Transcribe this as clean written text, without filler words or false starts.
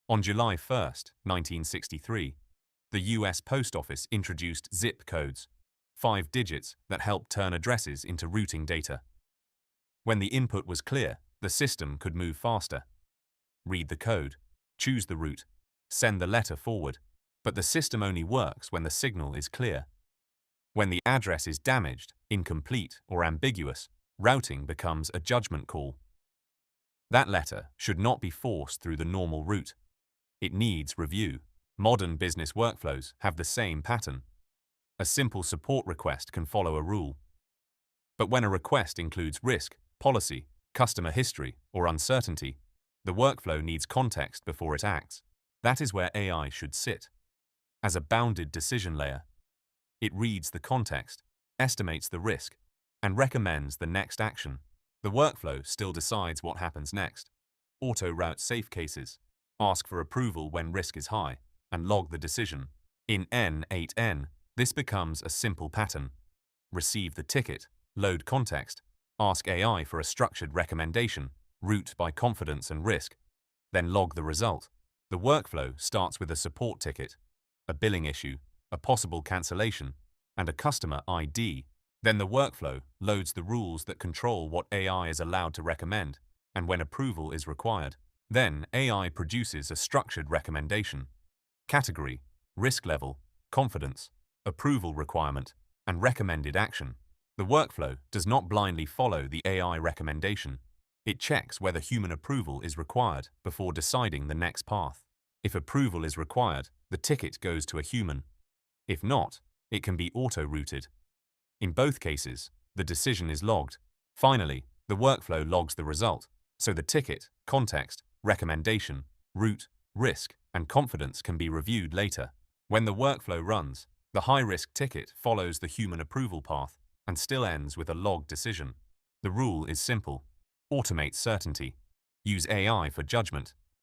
On July 1st, 1963, the US Post Office introduced zip codes, 5 digits that help turn addresses into routing data. When the input was clear, the system could move faster. Read the code, choose the route, send the letter forward, but the system only works when the signal is clear. When the address is damaged, incomplete, or ambiguous, routing becomes a judgment call. That letter should not be forced through the normal route. It needs review. Modern business workflows have the same pattern. A simple support request can follow a rule. But when a request includes risk, policy, customer history, or uncertainty, the workflow needs context before it acts. That is where AI should sit. As a bounded decision layer, it reads the context, estimates the risk, and recommends the next action. The workflow still decides what happens next. Auto-route safe cases, ask for approval when risk is high, and log the decision. In N8N, this becomes a simple pattern. Receive the ticket, load context, ask AI for a structured recommendation, route by confidence and risk, then log the result. The workflow starts with a support ticket, a billing issue, a possible cancellation, and a customer ID. Then the workflow loads the rules that control what AI is allowed to recommend, and when approval is required. Then AI produces a structured recommendation. Category, risk level, confidence, approval requirement, and recommended action. The workflow does not blindly follow the AI recommendation. It checks whether human approval is required before deciding the next path. If approval is required, the ticket goes to a human. If not, it can be auto-routed. In both cases, the decision is logged. Finally, the workflow logs the result, so the ticket, context, recommendation, route, risk, and confidence can be reviewed later. When the workflow runs, the high-risk ticket follows the human approval path and still ends with a logged decision. The rule is simple. Automate certainty. Use AI for judgment,